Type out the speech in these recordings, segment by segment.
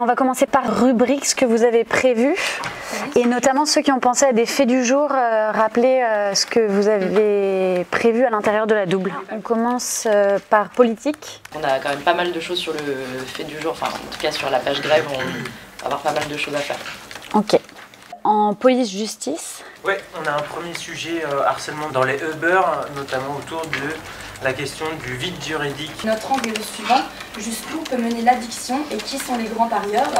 On va commencer par rubrique, ce que vous avez prévu, et notamment ceux qui ont pensé à des faits du jour, rappeler ce que vous avez prévu à l'intérieur de la double. On commence par politique. On a quand même pas mal de choses sur le fait du jour, enfin en tout cas sur la page grève, on va avoir pas mal de choses à faire. Ok. En police-justice. Ouais, on a un premier sujet harcèlement dans les Uber, notamment autour de la question du vide juridique. Notre angle est le suivant, jusqu'où peut mener l'addiction et qui sont les grands parieurs.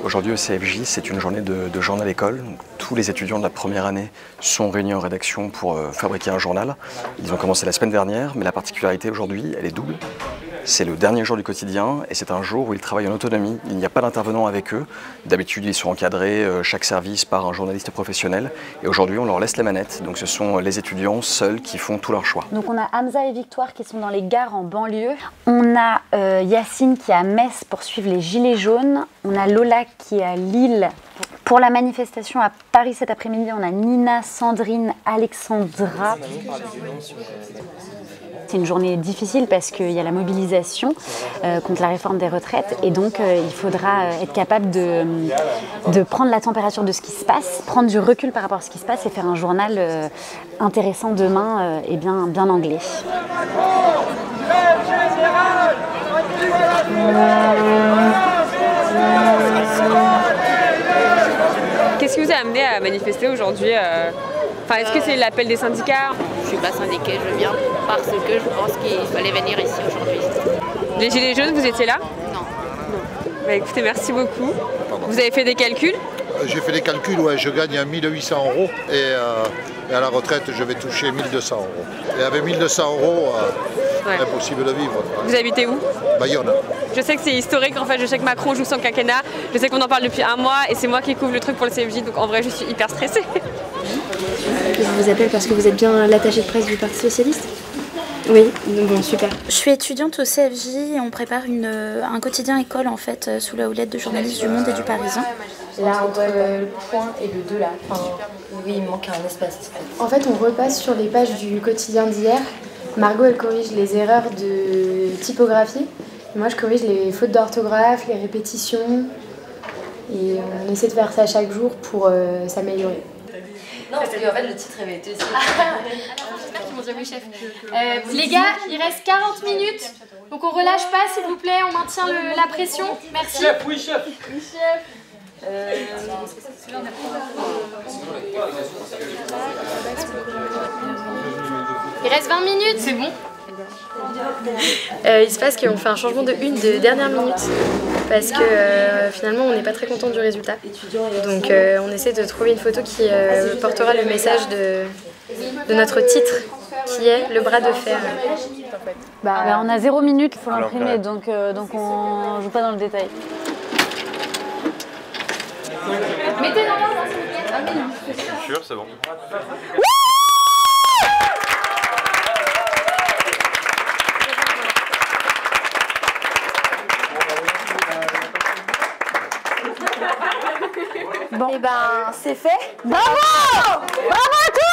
Aujourd'hui au CFJ, c'est une journée de journal école. Donc, tous les étudiants de la première année sont réunis en rédaction pour fabriquer un journal. Ils ont commencé la semaine dernière, mais la particularité aujourd'hui, elle est double. C'est le dernier jour du quotidien et c'est un jour où ils travaillent en autonomie. Il n'y a pas d'intervenant avec eux. D'habitude, ils sont encadrés, chaque service, par un journaliste professionnel. Et aujourd'hui, on leur laisse les manettes. Donc ce sont les étudiants seuls qui font tous leurs choix. Donc on a Hamza et Victoire qui sont dans les gares en banlieue. On a Yacine qui est à Metz pour suivre les Gilets jaunes. On a Lola qui est à Lille pour la manifestation à Paris cet après-midi. On a Nina, Sandrine, Alexandra. C'est une journée difficile parce qu'il y a la mobilisation contre la réforme des retraites et donc il faudra être capable de prendre la température de ce qui se passe, prendre du recul par rapport à ce qui se passe et faire un journal intéressant demain et bien anglais. Qu'est-ce qui vous a amené à manifester aujourd'hui Enfin, est-ce que c'est l'appel des syndicats? Je suis pas syndiquée, je viens parce que je pense qu'il fallait venir ici aujourd'hui. Les Gilets jaunes, vous étiez là? Non. Bah, écoutez, merci beaucoup. Vous avez fait des calculs? J'ai fait des calculs, ouais, je gagne 1800 € et à la retraite, je vais toucher 1200 €. Et avec 1200 €, ouais. Impossible de vivre. Vous habitez où? Bayonne. Je sais que c'est historique, en fait, je sais que Macron joue son quinquennat, je sais qu'on en parle depuis un mois et c'est moi qui couvre le truc pour le CFJ, donc en vrai, je suis hyper stressée. Je vous appelle parce que vous êtes bien l'attaché de presse du Parti Socialiste? Oui, bon, super. Je suis étudiante au CFJ et on prépare un quotidien école en fait sous la houlette de journalistes du Monde et du Parisien. Là, entre le point et le 2 là, enfin, oui, il manque un espace. En fait, on repasse sur les pages du quotidien d'hier. Margot, elle corrige les erreurs de typographie. Et moi, je corrige les fautes d'orthographe, les répétitions. Et on essaie de faire ça chaque jour pour s'améliorer. Non, parce qu'en fait, le titre avait été aussi. Les gars, il reste 40 minutes, donc on relâche pas s'il vous plaît, on maintient la pression. Merci. Chef, oui chef. Oui chef. Il reste 20 minutes. C'est bon. Il se passe qu'on fait un changement de une de dernière minute parce que finalement on n'est pas très content du résultat. Donc on essaie de trouver une photo qui portera le message de notre titre qui est le bras de fer. On a 0 minute pour l'imprimer, donc on joue pas dans le détail. Mettez dans l'ordre, s'il vous plaît. Je suis sûr, c'est bon. Bon, et ben c'est fait. Bravo! Bravo à tous!